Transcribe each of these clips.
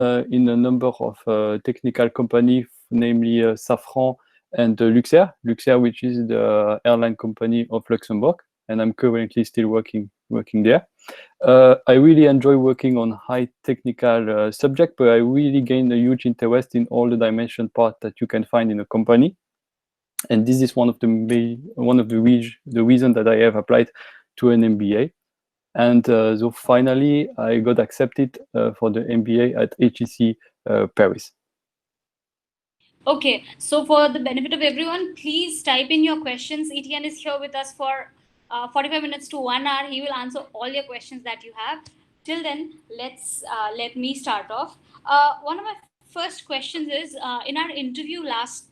in a number of technical companies, namely Safran and Luxair, which is the airline company of Luxembourg, and I'm currently still working there. I really enjoy working on high technical subject, but I really gained a huge interest in all the dimension part that you can find in a company. And this is one of the reasons that I have applied to an MBA. And so finally, I got accepted for the MBA at HEC Paris. Okay, so for the benefit of everyone, please type in your questions. Etienne is here with us for 45 minutes to 1 hour. He will answer all your questions that you have. Till then, let me start off. One of my first questions is in our interview last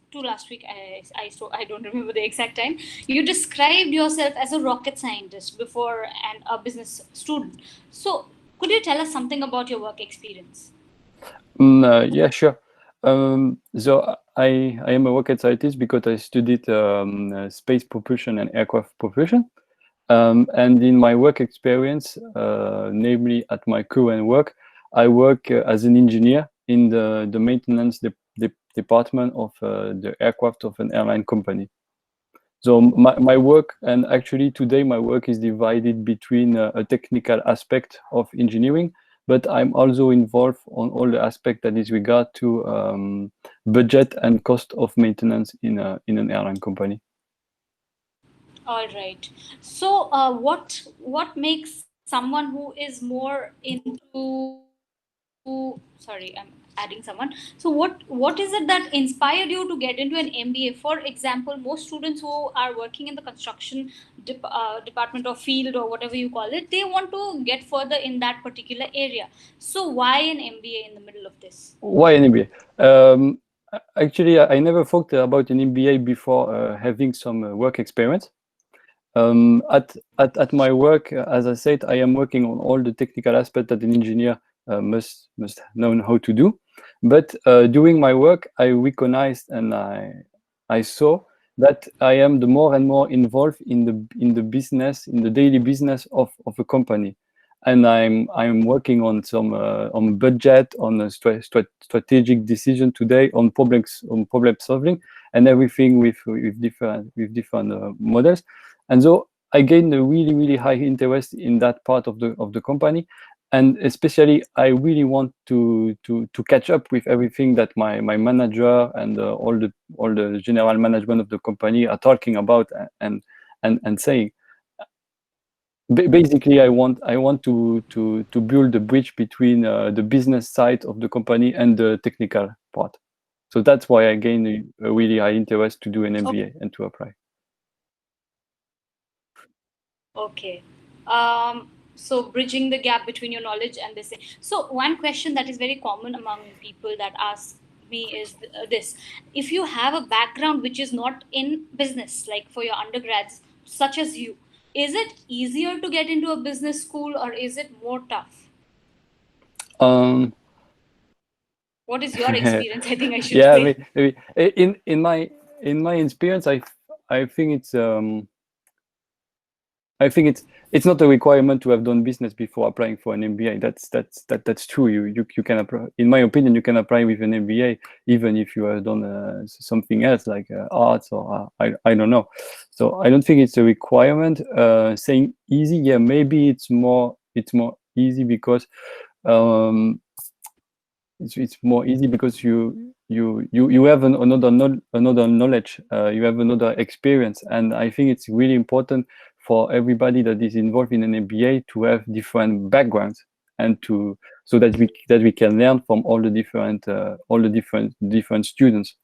week, I don't remember the exact time. You described yourself as a rocket scientist before and a business student. So, could you tell us something about your work experience? Yeah, sure. So I am a rocket scientist because I studied space propulsion and aircraft propulsion. And in my work experience, namely at my current work, I work as an engineer in the maintenance department of the aircraft of an airline company. So my work, and actually today my work is divided between a technical aspect of engineering, but I'm also involved on all the aspect that is regard to budget and cost of maintenance in an airline company. All right. So, what makes someone who is more into? Sorry, I'm adding someone. So, what is it that inspired you to get into an MBA? For example, most students who are working in the construction department or field or whatever you call it, they want to get further in that particular area. So, why an MBA in the middle of this? Why an MBA? Actually, I never thought about an MBA before having some work experience. At my work, as I said, I am working on all the technical aspects that an engineer must know how to do. But during my work, I recognized and I saw that I am the more and more involved in the business, in the daily business of a company. And I'm working on some on budget, on a strategic decision today, on problem solving, and everything with different models. And so I gained a really high interest in that part of the company, and especially I really want to catch up with everything that my manager and all the general management of the company are talking about and saying. Basically, I want to build a bridge between the business side of the company and the technical part. So that's why I gained a really high interest to do an MBA and to apply. Okay. So bridging the gap between your knowledge and this. So one question that is very common among people that ask me is this: if you have a background which is not in business, like for your undergrads, such as you, is it easier to get into a business school or is it more tough? What is your experience? I think I should Yeah, say. maybe. In my experience, I think it's not a requirement to have done business before applying for an MBA. That's true. You can apply. In my opinion, you can apply with an MBA even if you have done something else like arts or I don't know. So I don't think it's a requirement. Saying easy, yeah, maybe it's more easy because it's more easy because you have another knowledge, you have another experience, and I think it's really important for everybody that is involved in an MBA to have different backgrounds and so that we can learn from all the different students.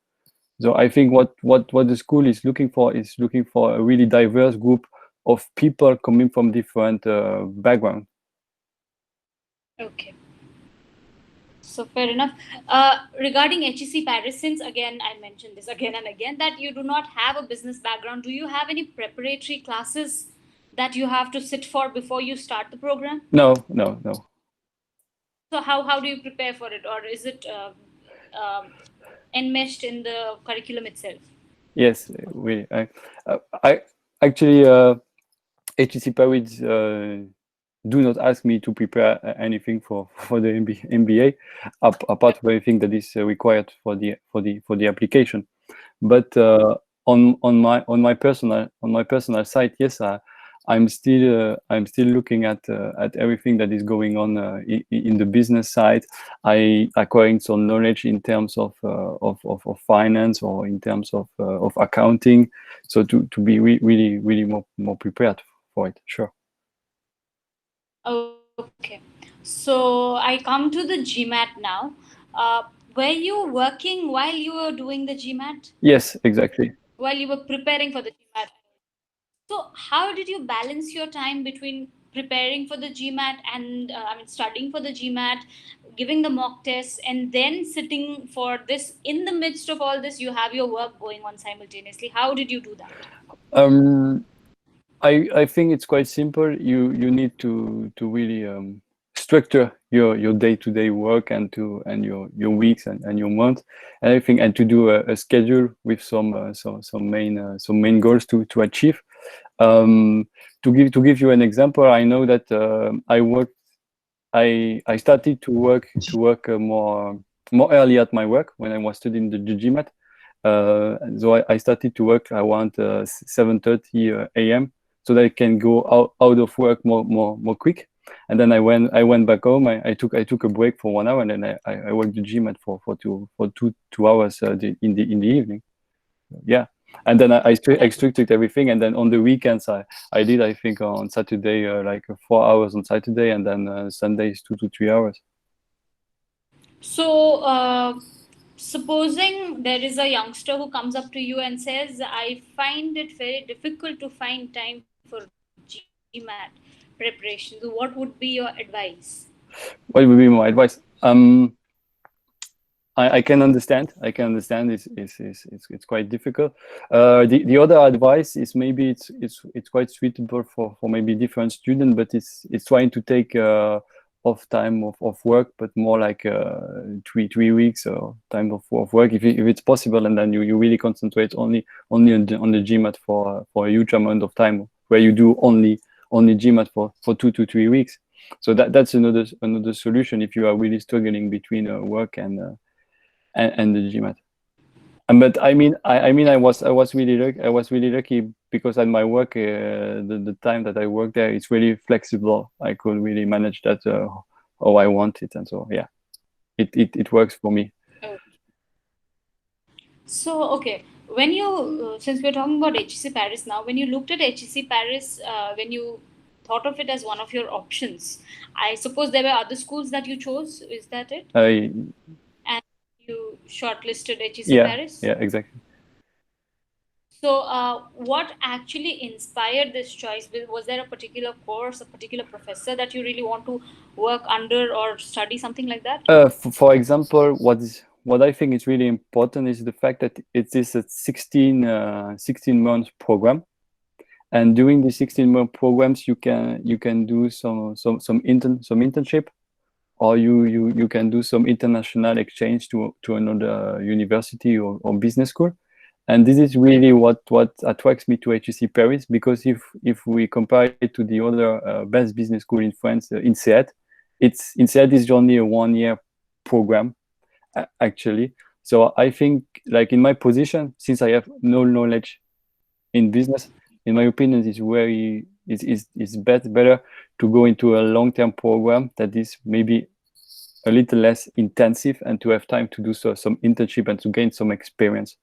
So I think what the school is looking for a really diverse group of people coming from different backgrounds. Okay. So fair enough. Regarding HEC Paris, since again I mentioned this again and again that you do not have a business background, do you have any preparatory classes that you have to sit for before you start the program? No. So how do you prepare for it, or is it enmeshed in the curriculum itself? Yes, I actually HEC Paris do not ask me to prepare anything for the MBA, apart from anything that is required for the application. But on my personal side, yes, I'm still looking at everything that is going on in the business side. I acquiring some knowledge in terms of finance, or in terms of accounting, so to be really more prepared for it. Sure. Okay, so I come to the GMAT now. Were you working while you were doing the GMAT? Yes, exactly. While you were preparing for the GMAT? So, how did you balance your time between preparing for the GMAT and studying for the GMAT, giving the mock tests, and then sitting for this? In the midst of all this, you have your work going on simultaneously. How did you do that? I think it's quite simple. You need to really structure your day-to-day work, and your weeks and your months and everything, and to do a schedule with some main goals to achieve. To give you an example, I know that I started to work more early at my work when I was studying the GMAT. So I started to work around 7:30 a.m. so that I can go out of work more quick. And then I went back home. I took a break for 1 hour, and then I worked the GMAT for 2 hours in the evening. Yeah. And then I extracted everything, and then on the weekends I did, I think, on Saturday like 4 hours on Saturday, and then Sundays 2 to 3 hours. So, supposing there is a youngster who comes up to you and says, I find it very difficult to find time for GMAT preparation. So, what would be your advice? What would be my advice? I can understand. It's quite difficult. The other advice is, maybe it's quite suitable for maybe different students, but it's trying to take off time of work, but more like 3 weeks or time of work, if it's possible, and then you really concentrate only on the GMAT for a huge amount of time, where you do only GMAT for 2 to 3 weeks. So that's another solution if you are really struggling between work and the GMAT. But I mean, I was really lucky because at my work, the time that I work there, it's really flexible. I could really manage that how I want it, and so yeah, it works for me. So, okay, when you, since we're talking about HEC Paris now, when you looked at HEC Paris, when you thought of it as one of your options, I suppose there were other schools that you chose. Is that it? And you shortlisted HEC Paris? Yeah, exactly. So, what actually inspired this choice? Was there a particular course, a particular professor that you really want to work under or study, something like that? For example, what I think is really important is the fact that it is a 16-month program, and during the 16-month programs, you can do some internship, or you can do some international exchange to another university or business school. And this is really what attracts me to HEC Paris, because if we compare it to the other best business school in France, INSEAD, INSEAD is only a 1-year program actually. So I think, like, in my position, since I have no knowledge in business, in my opinion, it's better to go into a long-term program that is maybe a little less intensive, and to have time to do some internship and to gain some experience.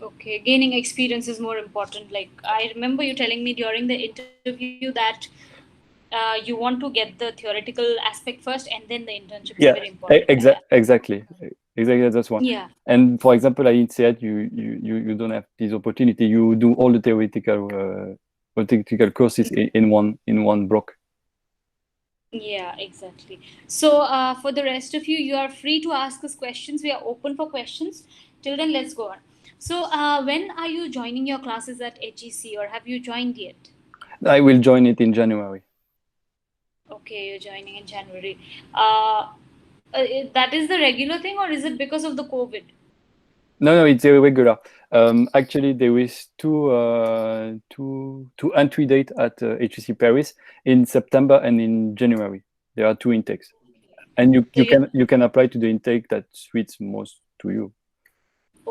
Okay, gaining experience is more important. Like, I remember you telling me during the interview that you want to get the theoretical aspect first, and then the internships are very important. Exactly. That's one. Yeah. And for example, I said you don't have this opportunity. You do all the theoretical courses in one block. Yeah, exactly. So, for the rest of you, you are free to ask us questions. We are open for questions. Till then, let's go on. So, when are you joining your classes at HEC, or have you joined yet? I will join it in January. Okay, you're joining in January. That is the regular thing, or is it because of the COVID? No, it's irregular. Actually, there is two entry date at HEC Paris in September and in January. There are two intakes, and So you can apply to the intake that suits most to you.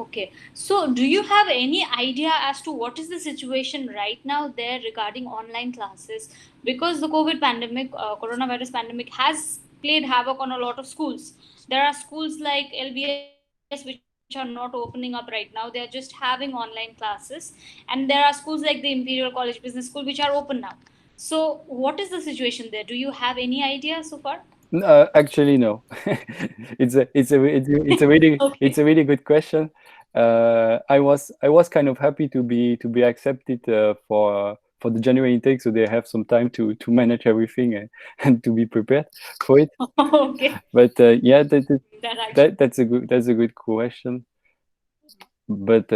okay. So do you have any idea as to what is the situation right now there regarding online classes? Because the COVID pandemic, coronavirus pandemic has played havoc on a lot of schools. There are schools like LBS which are not opening up right now. They are just having online classes. And there are schools like the Imperial College Business School which are open now. So what is the situation there? Do you have any idea so far? Actually, no. Okay. It's a really good question. I was kind of happy to be accepted for the January intake, so they have some time to manage everything and to be prepared for it. Okay. But yeah, That actually. that's a good question. But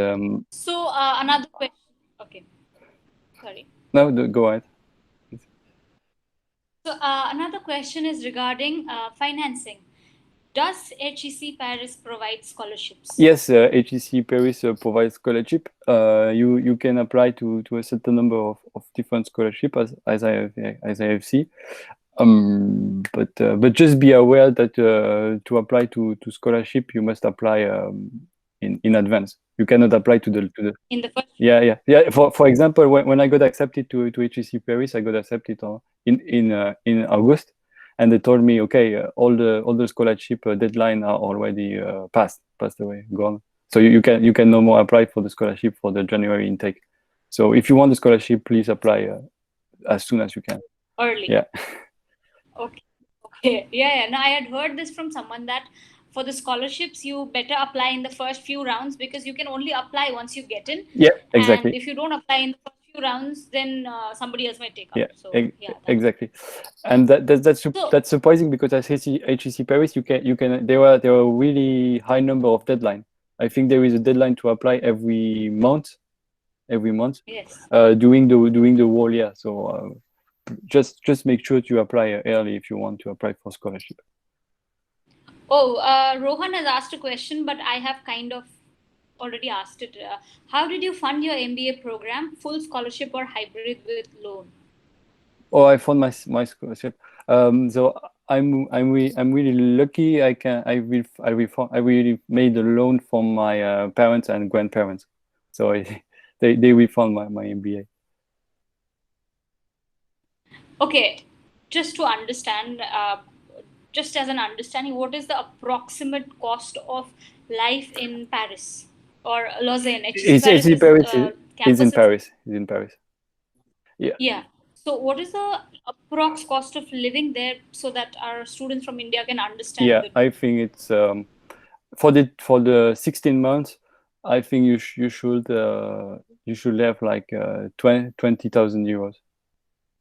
So another question. Okay, sorry. no, go ahead. So another question is regarding financing. Does HEC Paris provide scholarships? Yes, HEC Paris provides scholarship. You can apply to a certain number of different scholarship as I have seen. But just be aware that to apply to scholarship, you must apply in advance. You cannot apply to the In the first. yeah. For example, when I got accepted to HEC Paris, I got accepted in August, and they told me, okay, all the scholarship deadline are already passed away, gone. So you can no more apply for the scholarship for the January intake. So if you want the scholarship, please apply as soon as you can. Early. Yeah. Okay. Okay. Yeah. No, I had heard this from someone that for the scholarships, you better apply in the first few rounds because you can only apply once you get in. Yeah, And exactly. if you don't apply in the first few rounds, then somebody else might take up. Yeah, So yeah, that's exactly. And so. that's surprising because at HEC Paris, you can there were really high number of deadline. I think there is a deadline to apply every month Yes. during the whole year. So just make sure to apply early if you want to apply for scholarship. Oh, Rohan has asked a question, but I have kind of already asked it. How did you fund your MBA program? Full scholarship or hybrid with loan? Oh, I found my scholarship. So I'm really lucky. I really made a loan from my parents and grandparents. So they refund my MBA. Okay, just to understand, just as an understanding, what is the approximate cost of life in Paris or Lausanne? HEC It's Paris in is Paris. It's in campus is. Paris. It's in Paris. Yeah. Yeah. So, what is the approx cost of living there so that our students from India can understand a Yeah, bit I more? think it's for the 16 months. I think you should have like 20,000 euros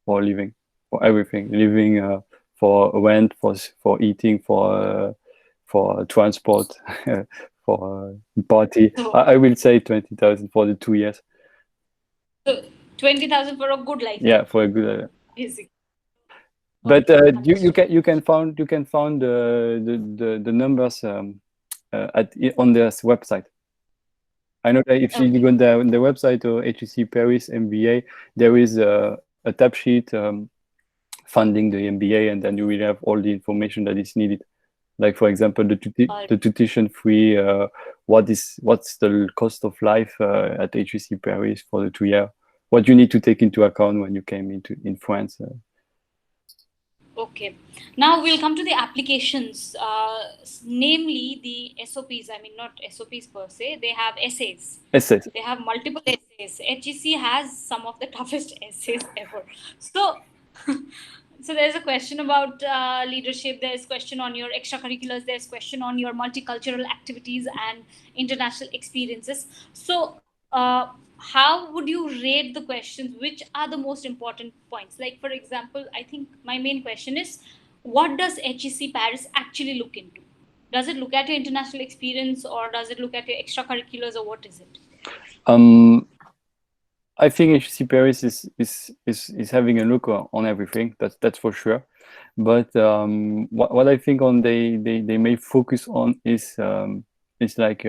for living, for everything, living, for rent, for eating, for transport, for party. So, I will say 20,000 for the 2 years. so 20,000 for a good life, Yeah, for a good. basically. But Okay, you understood. you can find the numbers on their website. I know that if you Okay. go on the website or HEC Paris MBA, there is a tab sheet funding the MBA, and then you will have all the information that is needed. Like for example, All the tuition free, what's the cost of life at HEC Paris for the 2 year, what you need to take into account when you came in France. Okay. Now we'll come to the applications, namely the SOPs. I mean, not SOPs per se, they have essays. Essays. They have multiple essays. HEC has some of the toughest essays ever. So, so there's a question about leadership. There's question on your extracurriculars. There's question on your multicultural activities and international experiences. So, how would you rate the questions? Which are the most important points? Like, for example, I think my main question is, what does HEC Paris actually look into? Does it look at your international experience, or does it look at your extracurriculars, or what is it? Um, I think HEC Paris is having a look on everything. That's for sure. But what I think on they may focus on is like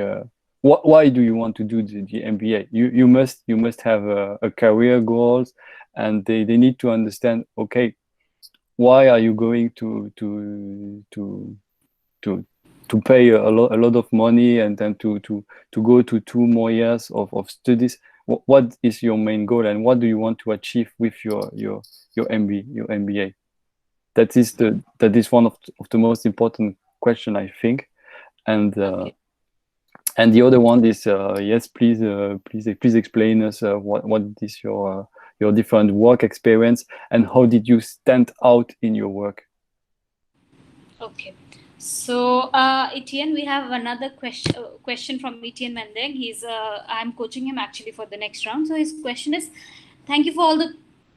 why do you want to do the MBA? You must have a career goals, and they need to understand, okay, why are you going to pay a lot of money and then to go to 2 more years of studies? What is your main goal, and what do you want to achieve with your MBA? That is one of the most important question, I think. And Okay. and the other one is yes, please explain us what is your different work experience, and how did you stand out in your work? Okay. So, Etienne, we have another question from Etienne Mendeng. I'm coaching him actually for the next round. So his question is, thank you for all the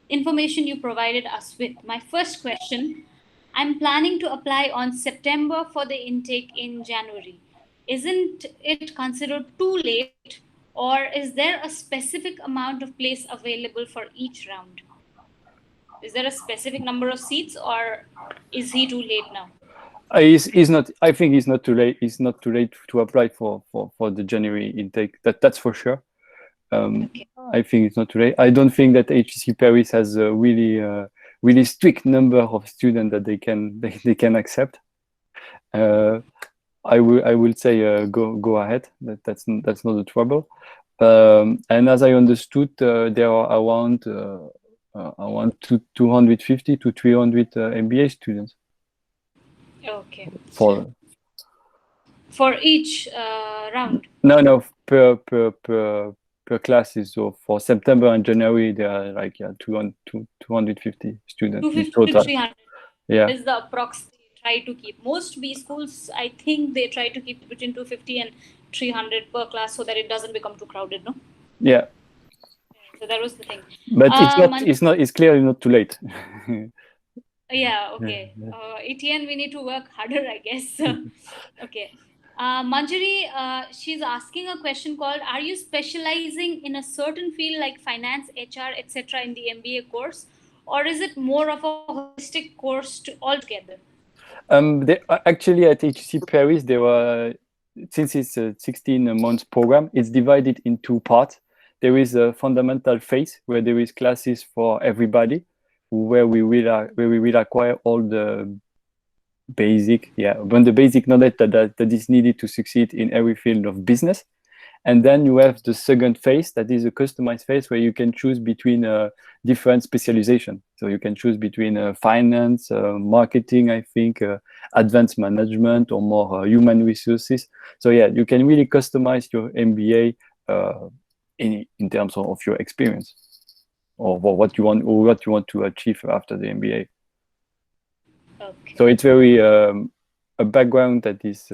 information you provided us with. My first question, I'm planning to apply on September for the intake in January. Isn't it considered too late, or is there a specific amount of place available for each round? Is there a specific number of seats, or is he too late now? He's not. I think it's not too late. It's not too late to apply for the January intake. That's for sure. Okay. I think it's not too late. I don't think that HEC Paris has a really strict number of students that they can accept. I will say go ahead. That's not a trouble. And as I understood, there are around 250 to 300 MBA students. Okay. For each round. No, per classes. So for September and January, there are like 250 students in 250 total. to 300. Yeah. That is the approx they try to keep. Most B schools, I think they try to keep between 250 and 300 per class so that it doesn't become too crowded, no? Yeah. So that was the thing. But it's clearly not too late. Yeah, okay. Etienne, we need to work harder, I guess. Okay. Manjari, she's asking a question called, are you specializing in a certain field like finance, HR, etc. in the MBA course? Or is it more of a holistic course altogether? Actually, at HEC Paris, since it's a 16-month program, it's divided in 2 parts. There is a fundamental phase where there is classes for everybody, where we will acquire all the basic knowledge that is needed to succeed in every field of business. And then you have the second phase, that is a customized phase, where you can choose between different specialization. So you can choose between finance, marketing, I think, advanced management, or more human resources. So yeah, you can really customize your MBA in terms of your experience, or what you want to achieve after the MBA. Okay. So it's very a background that is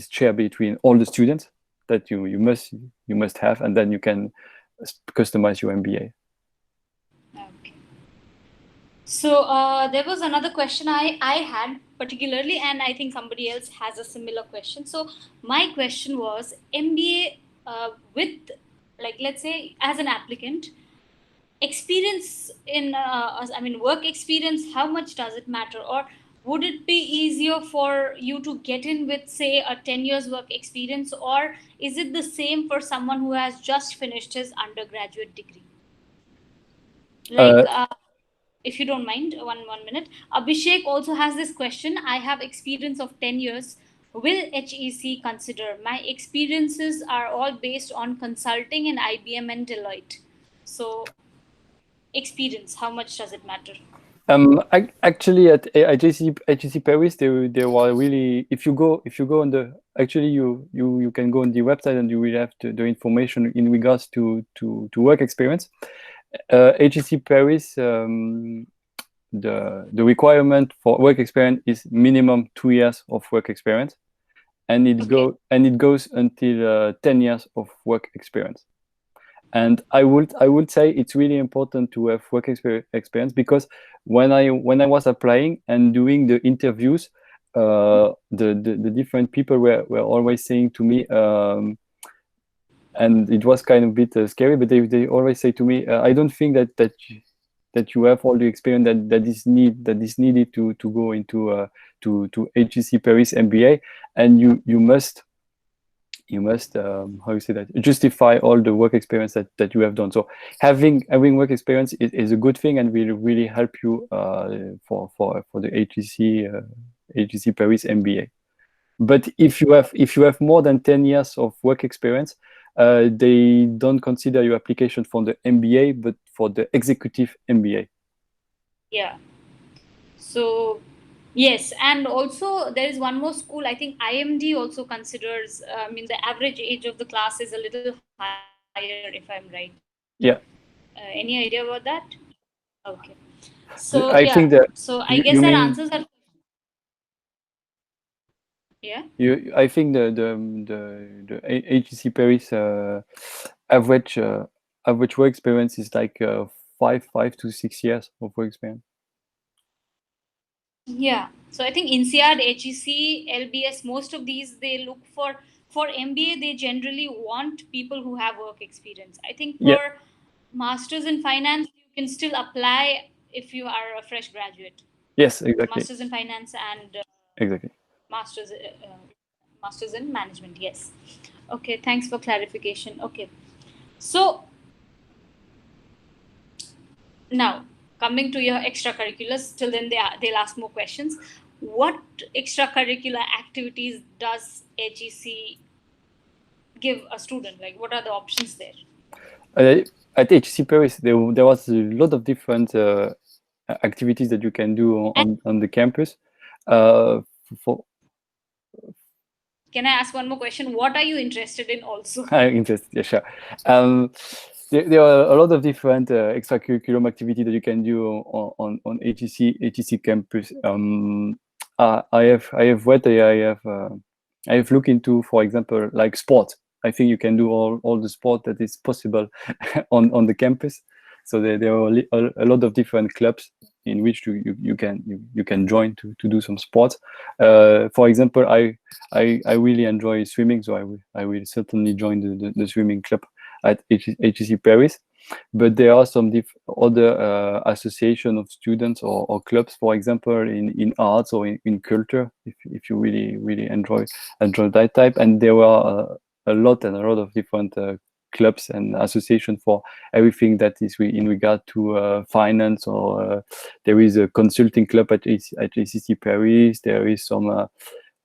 shared between all the students, that you must have, and then you can customize your MBA. Okay. So there was another question I had particularly, and I think somebody else has a similar question. So my question was, MBA with, like, let's say as an applicant, experience in work experience, how much does it matter? Or would it be easier for you to get in with, say, a 10 years work experience, or is it the same for someone who has just finished his undergraduate degree? Like if you don't mind, one minute. Abhishek also has this question. I have experience of 10 years. Will HEC consider? My experiences are all based on consulting in IBM and Deloitte. So experience, how much does it matter? Actually, at HEC Paris, they were really, if you go on the, actually you can go on the website and you will have the information in regards to work experience. HEC Paris, the requirement for work experience is minimum 2 years of work experience, and it goes until 10 years of work experience. And I would say it's really important to have work experience, because when I was applying and doing the interviews, the different people were always saying to me, and it was kind of a bit scary, but they always say to me, I don't think that you have all the experience that is needed to go into to HEC Paris MBA, and you must you must how you say that, justify all the work experience that you have done. So having work experience is a good thing and will really help you for the HEC Paris MBA. But if you have more than 10 years of work experience, they don't consider your application for the MBA, but for the executive MBA. Yeah. So yes, and also there is one more school. I think IMD also considers. I mean, the average age of the class is a little higher, if I'm right. Yeah. Any idea about that? Okay. So I yeah. think that So I guess you that mean answers are. Yeah. I think the HEC Paris average average work experience is like 5 to 6 years of work experience. Yeah. So I think INSEAD, HEC, LBS, most of these they look for MBA. They generally want people who have work experience. I think Yeah. for masters in finance, you can still apply if you are a fresh graduate. Yes, exactly. Masters in finance and Exactly. masters masters in management. Yes. Okay. Thanks for clarification. Okay. So now, coming to your extracurriculars, till then they'll ask more questions. What extracurricular activities does HEC give a student? Like, what are the options there? At HEC Paris, there was a lot of different activities that you can do on the campus. For Can I ask one more question? What are you interested in also? interested, yeah, sure. Um, there are a lot of different extracurriculum activity that you can do on HEC campus. I have what I have looked into, for example, like sport. I think you can do all the sport that is possible on the campus. So there are a lot of different clubs in which you can join to do some sports. For example, I really enjoy swimming, so I will certainly join the swimming club at HEC Paris. But there are some other association of students or clubs, for example, in arts or in culture, if you really enjoy that type. And there are a lot of different clubs and association for everything that is in regard to finance, or there is a consulting club at HEC Paris. There is some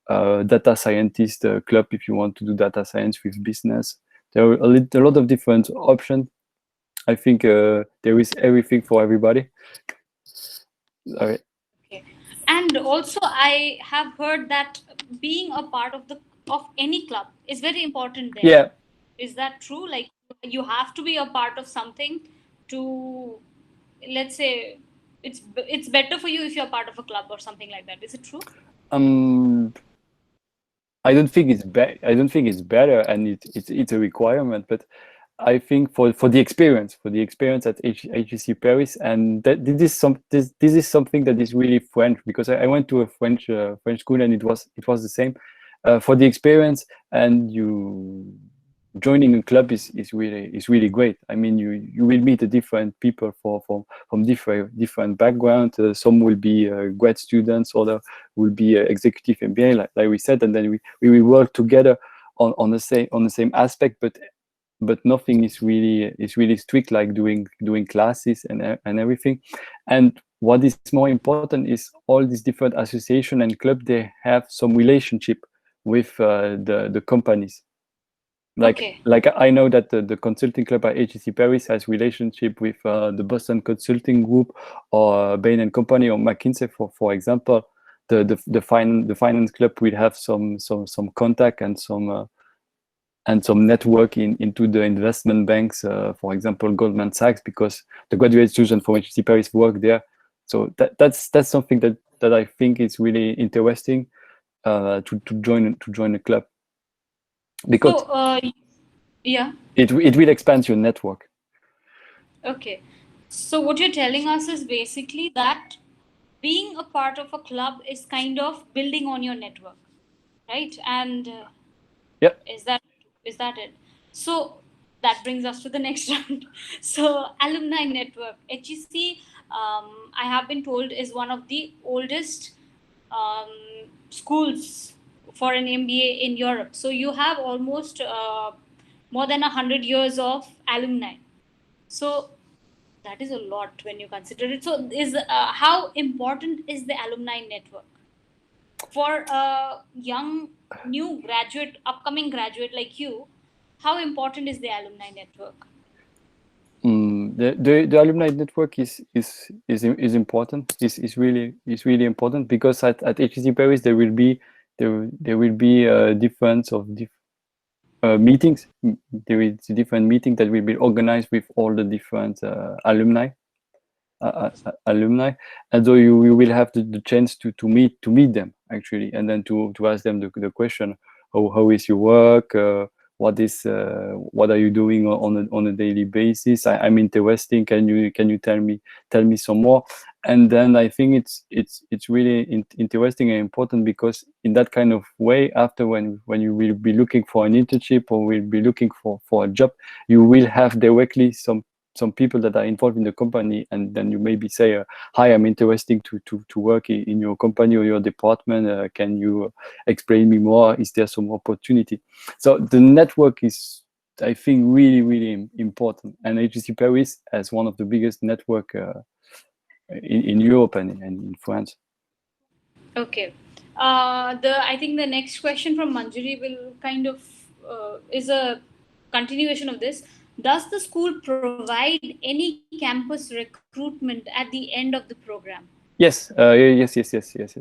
data scientist club if you want to do data science with business. There are a lot of different options. I think there is everything for everybody. All right. Okay. And also, I have heard that being a part of any club is very important there. Yeah. Is that true? Like, you have to be a part of something to, let's say, it's better for you if you're part of a club or something like that. Is it true? Um, I don't think it's bad. I don't think it's better, and it's a requirement. But I think for the experience, at HEC Paris, and that this is something that is really French, because I went to a French school, and it was the same. For the experience, and you joining a club is really great. I mean, you will meet different people from different backgrounds. Some will be grad students, other will be executive MBA, like we said, and then we will work together on the same aspect, but nothing is really strict, like doing classes and everything. And what is more important is all these different association and club, they have some relationship with the companies. Okay. Like I know that the consulting club at HEC Paris has relationship with the Boston Consulting Group, or Bain and Company, or McKinsey, for example. The finance club will have some contact and some network into the investment banks, for example, Goldman Sachs, because the graduate students from HEC Paris work there. So that's something that I think is really interesting to join a club, because So, yeah. it will expand your network. Okay. So, what you're telling us is basically that being a part of a club is kind of building on your network, right? And Yeah. is that it? So that brings us to the next round. So alumni network, HEC, I have been told, is one of the oldest schools for an MBA in Europe. So you have almost more than 100 years of alumni. So that is a lot when you consider it. So is how important is the alumni network for a young new graduate, upcoming graduate like you? How important is the alumni network? The alumni network is important. Is really important, because at HEC Paris there will be difference of meetings. There is a different meeting that will be organized with all the different alumni, and so you will have the chance to meet them actually, and then to ask them the question, how is your work, what are you doing on a daily basis? I'm interested. Can you tell me some more? And then I think it's really interesting and important, because in that kind of way, after when you will be looking for an internship or will be looking for a job, you will have directly some people that are involved in the company, and then you maybe say, hi, I'm interested to work in your company or your department. Can you explain me more? Is there some opportunity? So the network is, I think, really important, and HEC Paris has one of the biggest network in Europe and in France. Okay. I think the next question from Manjari will kind of is a continuation of this. Does the school provide any campus recruitment at the end of the program? Yes, yes.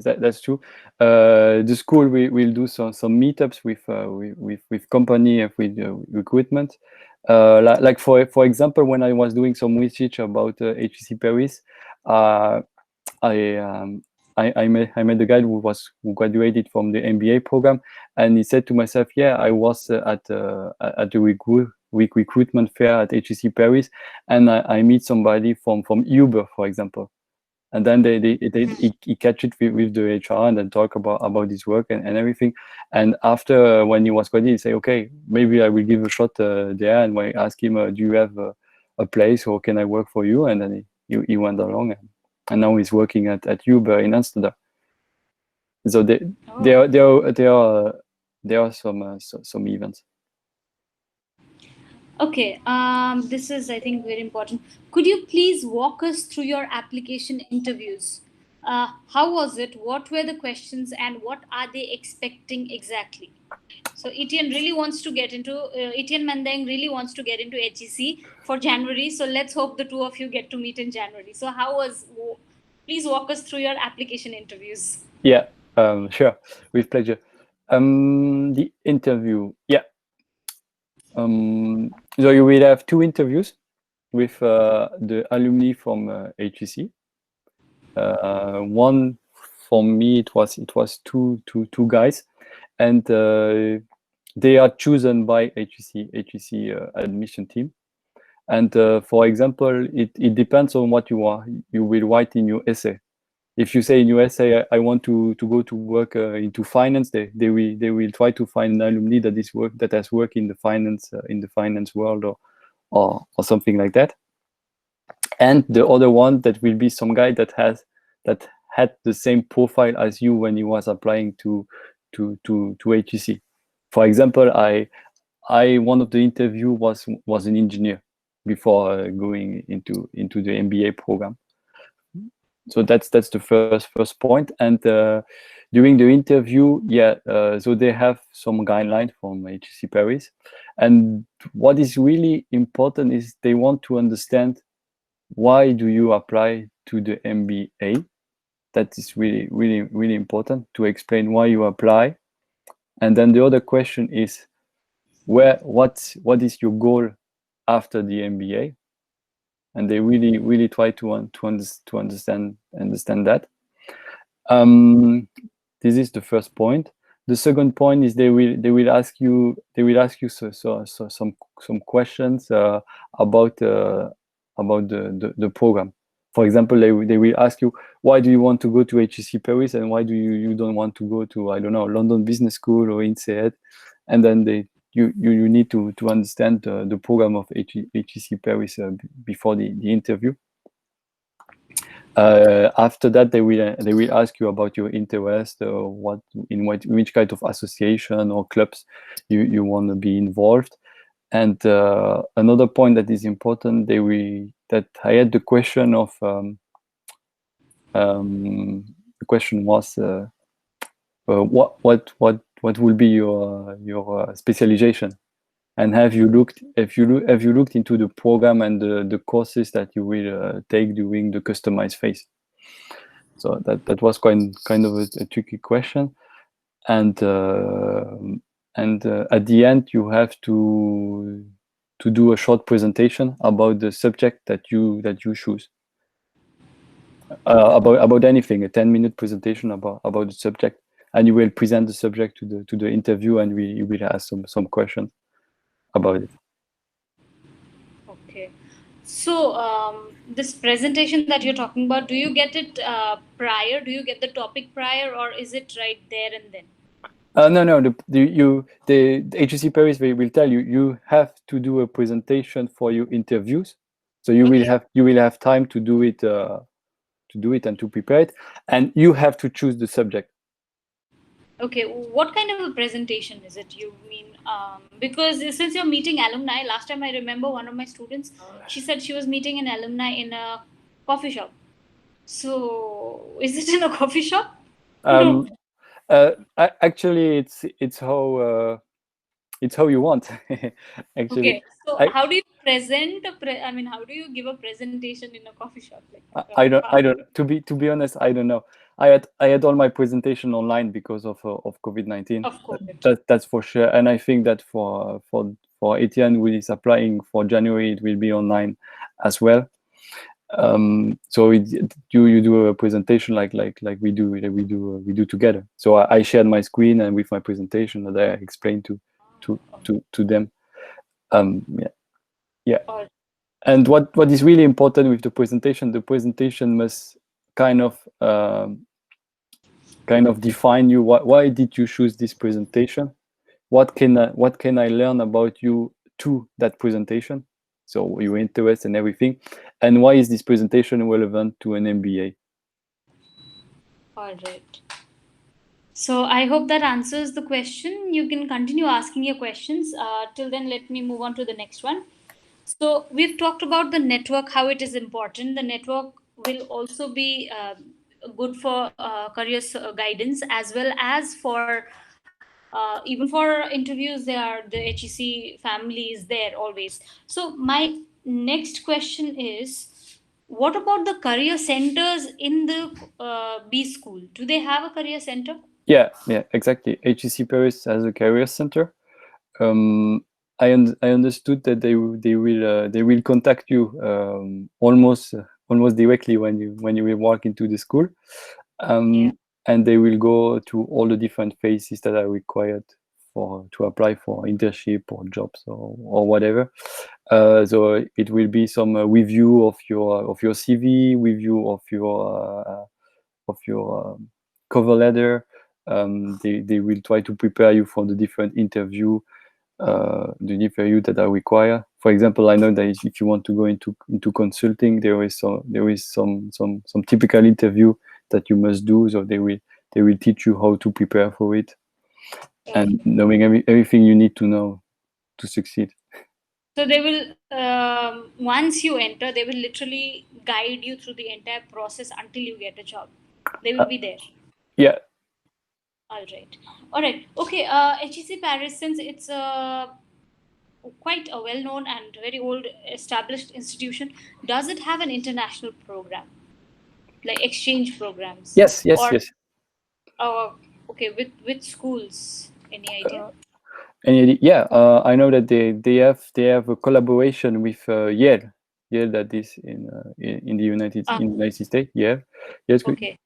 That's true. The school will do some meetups with company and with recruitment. Like for example, when I was doing some research about HEC Paris, I I met the guy who graduated from the MBA program, and he said to myself, "Yeah, I was at the recruitment fair at HEC Paris, and I meet somebody from Uber, for example." And then he catch it with the HR and then talk about his work and everything. And after when he was ready, he say, okay, maybe I will give a shot there. And when I ask him, do you have a place, or can I work for you? And then he went along, and now he's working at Uber in Amsterdam. So there are some events. Okay, this is, I think, very important. Could you please walk us through your application interviews? How was it? What were the questions, and what are they expecting exactly? So Etienne Mandeng really wants to get into HEC for January. So let's hope the two of you get to meet in January. So please walk us through your application interviews. Yeah, sure, with pleasure. The interview, yeah. So you will have two interviews with the alumni from HEC. One, for me, it was two guys, and they are chosen by HEC admission team. And for example, it depends on what you will write in your essay. If you say in your essay, I want to go to work into finance, they will try to find an alumni that has worked in the finance world, or something like that. And the other one, that will be some guy that had the same profile as you when he was applying to HEC. For example, I one of the interview was an engineer before going into the MBA program. So that's the first point. And during the interview, so they have some guidelines from HEC Paris, and what is really important is they want to understand, why do you apply to the MBA? That is really important, to explain why you apply. And then the other question is, what is your goal after the MBA? And they really try to understand that. This is the first point. The second point is they will ask you some questions about the program. For example, they will ask you, why do you want to go to HEC Paris, and why do you don't want to go to, I don't know, London Business School or INSEAD? And then you need to understand the program of HEC Paris before the interview. After that, they will ask you about your interest, which kind of association or clubs you want to be involved. And another point that is important, that I had the question of the question was what will be your specialization, and have you looked into the program and the courses that you will take during the customized phase? So that was kind of a tricky question, and at the end you have to do a short presentation about the subject that you choose, about anything, a 10-minute presentation about the subject, and you will present the subject to the interview, and we will ask some questions about it. Okay. So this presentation that you're talking about, do you get it prior? Do you get the topic prior, or is it right there and then? No. The HEC Paris, they will tell you have to do a presentation for your interviews, so you will have time to do it and to prepare it, and you have to choose the subject. Okay, what kind of a presentation is it? You mean because since you're meeting alumni, last time I remember one of my students, she said she was meeting an alumni in a coffee shop. So is it in a coffee shop? No. Actually, it's how you want. Actually, Okay, so how do you present I mean, how do you give a presentation in a coffee shop? Like, I don't. To be honest, I don't know. I had all my presentation online because of COVID-19. Of COVID. That's for sure. And I think that for Etienne, who is applying for January, it will be online as well. So you do a presentation like we do together. So I shared my screen and with my presentation, and I explained to them. Yeah. And what is really important with the presentation must kind of define you. Why did you choose this presentation? What can I learn about you to that presentation? So your interest and everything, and why is this presentation relevant to an MBA? All right. So I hope that answers the question. You can continue asking your questions. Till then, let me move on to the next one. So we've talked about the network, how it is important. The network will also be good for career guidance, as well as for even for interviews. The HEC family is there always. So my next question is, what about the career centers in the B school? Do they have a career center? Yeah, exactly. HEC Paris has a career center. I understood that they will contact you almost directly when you will walk into the school, and they will go to all the different phases that are required to apply for internship or jobs or whatever. So it will be some review of your CV, review of your cover letter. They will try to prepare you for the different interview that are required. For example, I know that if you want to go into consulting, there is some typical interview that you must do. So they will teach you how to prepare for it, and knowing everything you need to know to succeed. So they will, once you enter, they will literally guide you through the entire process until you get a job. They will be there. Yeah. All right. All right. Okay. HEC Paris, since it's quite a well-known and very old established institution, does it have an international program, like exchange programs? Yes. Okay. With which schools? Any idea? Yeah, I know that they have a collaboration with Yale. That is in the United States. Yale. Yes. Okay.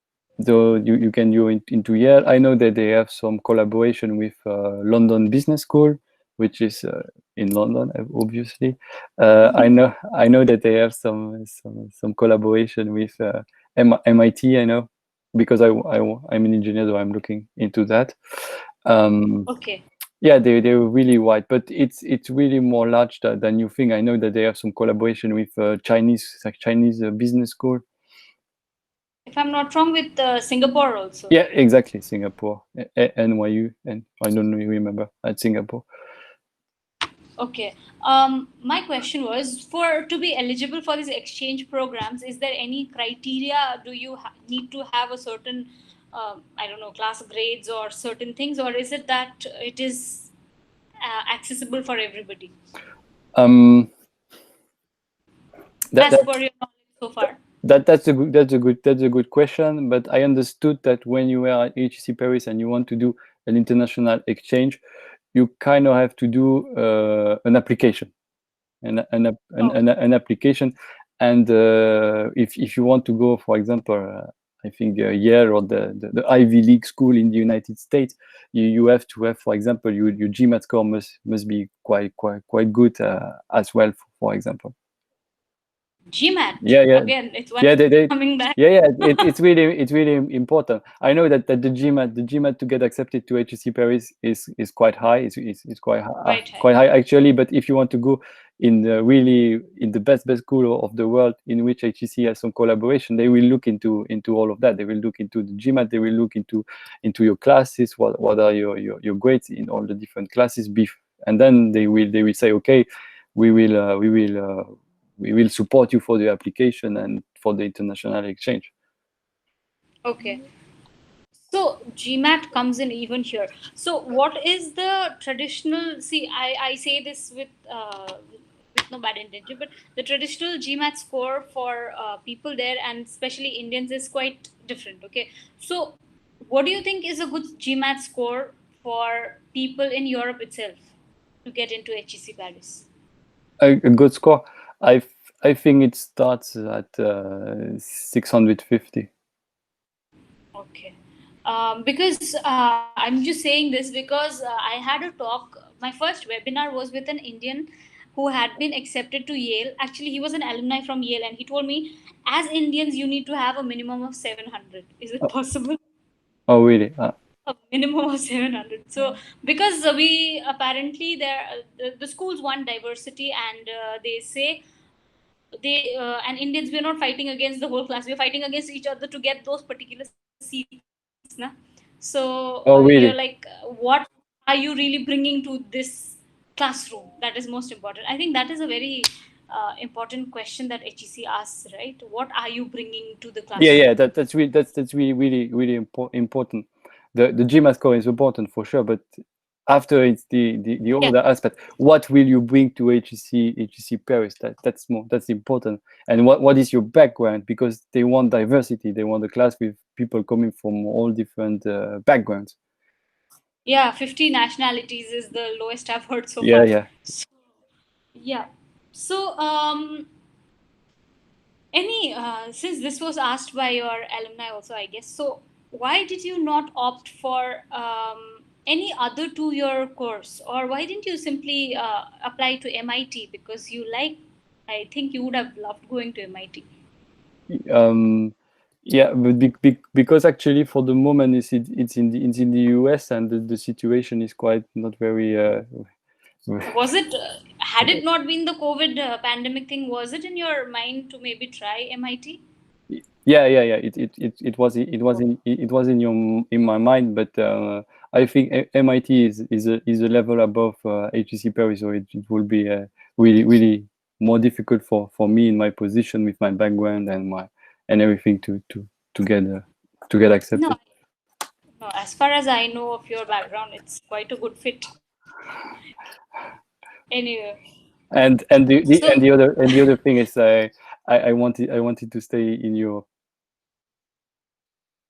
So you can go into Yale. I know that they have some collaboration with London Business School, which is in London, obviously. I know that they have some collaboration with MIT. I know, because I'm an engineer, so I'm looking into that. Okay. Yeah, they're really wide, but it's really more large than you think. I know that they have some collaboration with Chinese business school. if I'm not wrong, with Singapore also. Yeah, exactly, Singapore, NYU, and I don't remember at Singapore. Okay. My question was, for to be eligible for these exchange programs, is there any criteria? Do you need to have a certain, I don't know, class grades or certain things, or is it that it is accessible for everybody? Um, that, As that per your knowledge so far. that's a good question. But I understood that when you were at HEC Paris and you want to do an international exchange, you kind of have to do an application, Oh, an application, and if you want to go, for example, I think Yale or the Ivy League school in the United States, you have to have, for example, your GMAT score must be quite good as well, for example. GMAT. Yeah. Again, it's one Yeah, they coming back. yeah, it's really important. I know that the GMAT to get accepted to HEC Paris is quite high. It's Quite high. quite high actually. But if you want to go in the best school of the world, in which HEC has some collaboration, they will look into all of that. They will look into the GMAT. They will look into your classes. What are your grades in all the different classes? And then they will say, okay, we will support you for the application and for the international exchange. Okay. So GMAT comes in even here. So what is the traditional? See, I say this with no bad intention, but the traditional GMAT score for people there and especially Indians is quite different. Okay, so what do you think is a good GMAT score for people in Europe itself to get into HEC Paris? A good score. I I think it starts at 650. Okay. Because I'm just saying this because I had a talk. My first webinar was with an Indian who had been accepted to Yale. Actually, he was an alumni from Yale, and he told me, as Indians, you need to have a minimum of 700. Is it Oh, possible? oh really? A minimum of 700. So, because we apparently the schools want diversity, and they say and Indians, we're not fighting against the whole class. We're fighting against each other to get those particular seats, na? So you're Oh like, really? what are you really bringing to this classroom? That is most important. I think that is a very important question that HEC asks, right? What are you bringing to the classroom? Yeah. That's really important. The GMAT score is important for sure, but after it's the Yeah. other aspect. What will you bring to HEC Paris? That's important. And what is your background? Because they want diversity. They want a class with people coming from all different backgrounds. Yeah, 50 nationalities is the lowest I've heard so Yeah, far. yeah. So, yeah. So, any since this was asked by your alumni also, I guess. So, why did you not opt for any other 2 year course, or why didn't you simply apply to MIT? Because you like, I think you would have loved going to MIT. Um, yeah, but because actually for the moment it's in the US, and the situation is quite not very. Was it, had it not been the COVID pandemic thing, was it in your mind to maybe try MIT? Yeah. It was in my mind, but I think MIT is a level above HEC Paris, so it will be really more difficult for me in my position with my background and everything to get No, accepted. no. As far as I know of your background, it's quite a good fit. Anyway, And so the other thing is I wanted to stay in Europe.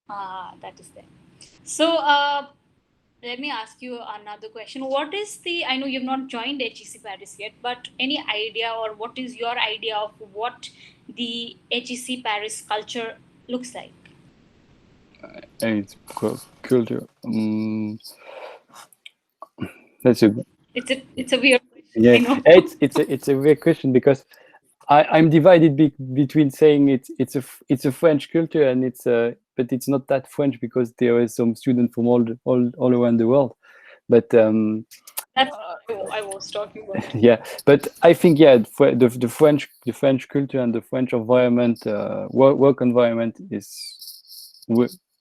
that is there. So let me ask you another question. What is the? I know you've not joined HEC Paris yet, but any idea, or what is your idea of what the HEC Paris culture looks like? And it's culture. That's a It's a weird question, Yeah. I know. It's a weird question because I'm divided between saying it's a French culture, and but it's not that French because there are some students from all around the world. But That's what I was talking about. yeah, but I think the French culture and the French environment, work environment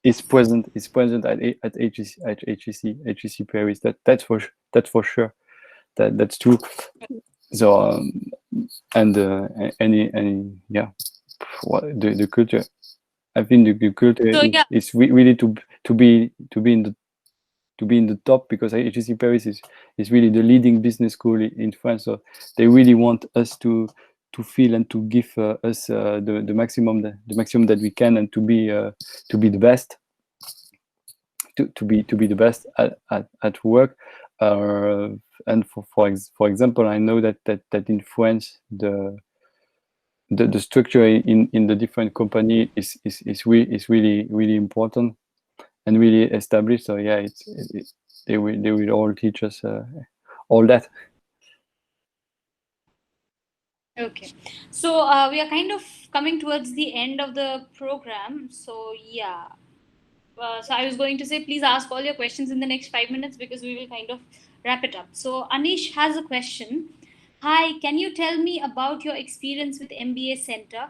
is present at HEC Paris. That's for sure. That's true. So and any yeah, the culture. I think the culture So yeah, is really to be in the top, because HEC Paris is really the leading business school in France. So they really want us to feel and to give us the maximum that we can, and to be the best, to be the best at work. And for example, I know that in France the structure in the different company is really important and really established. So yeah, they will all teach us all that. okay. So we are kind of coming towards the end of the program. So yeah. So I was going to say, please ask all your questions in the next 5 minutes, because we will kind of wrap it up. So Anish has a question. Hi, can you tell me about your experience with MBA Center?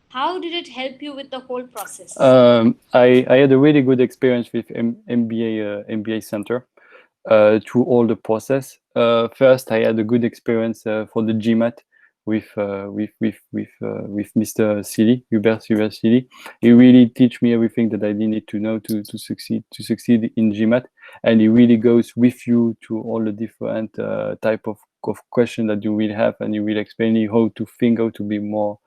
How did it help you with the whole process? I had a really good experience with MBA Center through all the process. First, I had a good experience for the GMAT with Mr. Silly, Hubert Silly. He really teach me everything that I needed to know to succeed in GMAT, and he really goes with you to all the different type of question that you will have, and he will explain you how to think, how to be more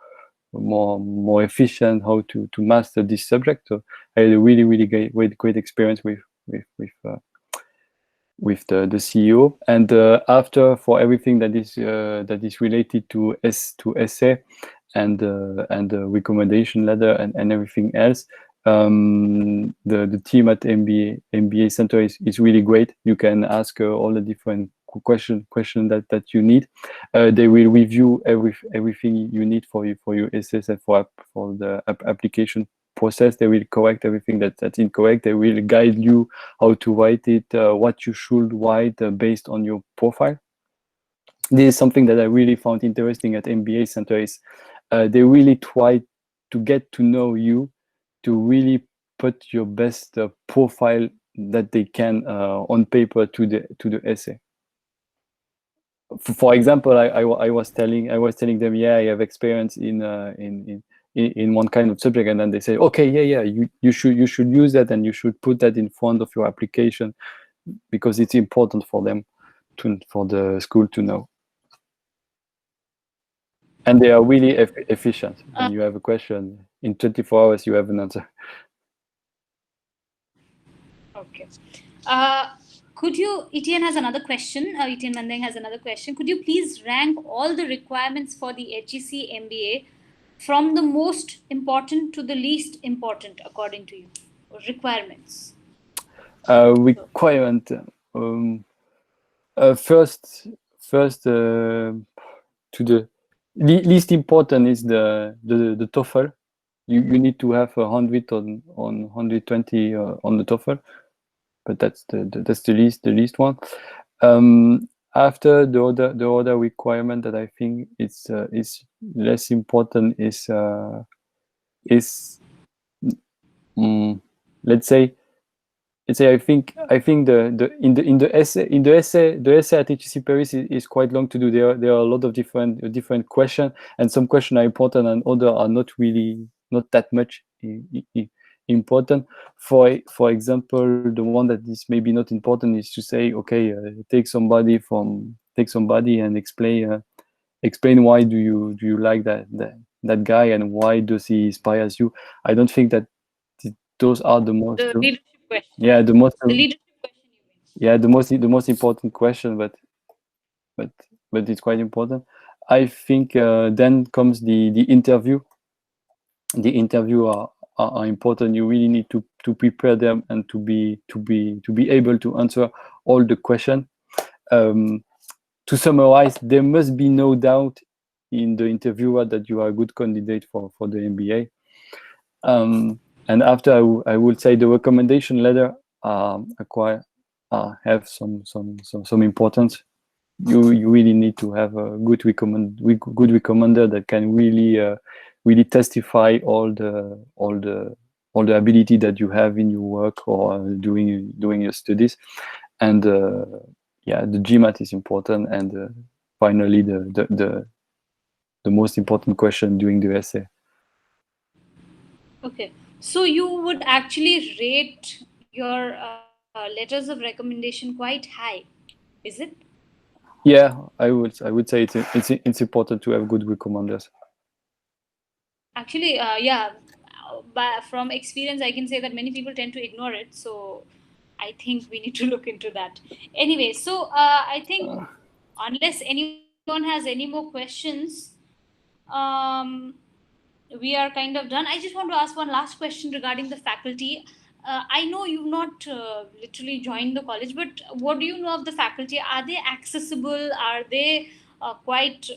efficient, how to master this subject. So I had a really great experience with the CEO. And after, for everything that is related to essay and the recommendation letter and everything else, the team at MBA Center is really great. You can ask all the different question that you need. They will review everything you need for your essays and for the application process. They will correct everything that's incorrect. They will guide you how to write it, what you should write based on your profile. This is something that I really found interesting at MBA Center. Is they really try to get to know you, to really put your best profile that they can on paper to the essay. For example, I was telling them, yeah, I have experience in one kind of subject, and then they say, okay, yeah, you should use that, and you should put that in front of your application, because it's important for them for the school to know. And they are really efficient. When you have a question, in 24 hours you have an answer. Okay. Could you, Etienne has another question. Etienne Mandeng has another question. Could you please rank all the requirements for the HEC MBA from the most important to the least important, according to you? Requirements. Requirement. First, to the least important is the TOEFL. You need to have 100 on 120 on the TOEFL, but that's the least one. After the other requirement that I think is less important is let's say I think the essay at HEC Paris is quite long to do. There are a lot of different questions, and some questions are important and other are not that much important. For example, the one that is maybe not important is to say, okay, take somebody and explain why do you like that guy, and why does he inspires you. I don't think that those are the most leadership question. Yeah, the leadership question you mean. Yeah, the most important question, but it's quite important. I think then comes the interview. The interview are important. You really need to prepare them and to be able to answer all the questions. To summarize, there must be no doubt in the interviewer that you are a good candidate for the MBA. And after, I would say the recommendation letter have some importance. You really need to have a good recommender that can really testify all the all the ability that you have in your work or doing your studies. And yeah, the GMAT is important. And finally, the most important question during the essay. Okay, so you would actually rate your letters of recommendation quite high, is it? Yeah, I would say it's important to have good recommenders. Actually, yeah, from experience, I can say that many people tend to ignore it. So I think we need to look into that. Anyway, so I think unless anyone has any more questions, um, we are kind of done. I just want to ask one last question regarding the faculty. I know you've not literally joined the college, but what do you know of the faculty? Are they accessible? Are they quite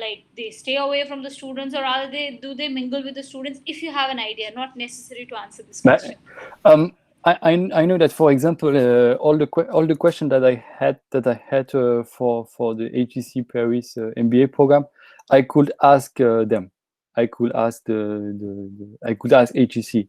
like they stay away from the students, or are they do they mingle with the students? If you have an idea, not necessary to answer this But, question. I know that, for example, all the questions that I had for the HEC Paris MBA program, I could ask them. I could ask I could ask HEC,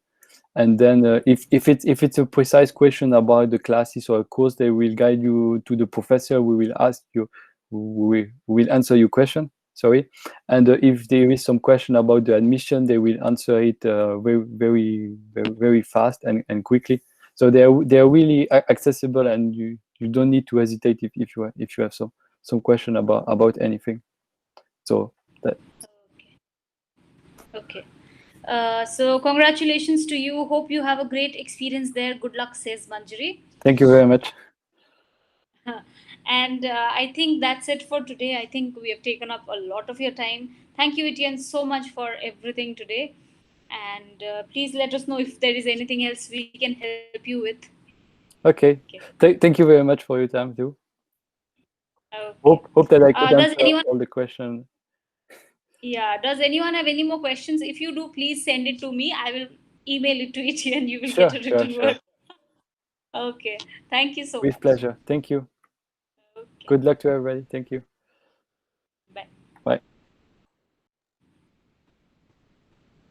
and then if it's a precise question about the classes or a course, they will guide you to the professor. We will ask you. We will answer your question. Sorry, and if there is some question about the admission, they will answer it very fast and quickly. So they're really accessible, and you don't need to hesitate if you have some question about anything. So that. Okay. So congratulations to you. Hope you have a great experience there. Good luck, says Manjari. Thank you very much. And I think that's it for today. I think we have taken up a lot of your time. Thank you, Etienne, so much for everything today. And please let us know if there is anything else we can help you with. Okay. Thank you very much for your time too. Okay. Hope that I could Does answer anyone? all the questions. Yeah. Does anyone have any more questions? If you do, please send it to me. I will email it to Etienne. You will Sure, get a sure, written sure. word. Okay. Thank you so With much. pleasure. Thank you. Okay. Good luck to everybody. Thank you. Bye.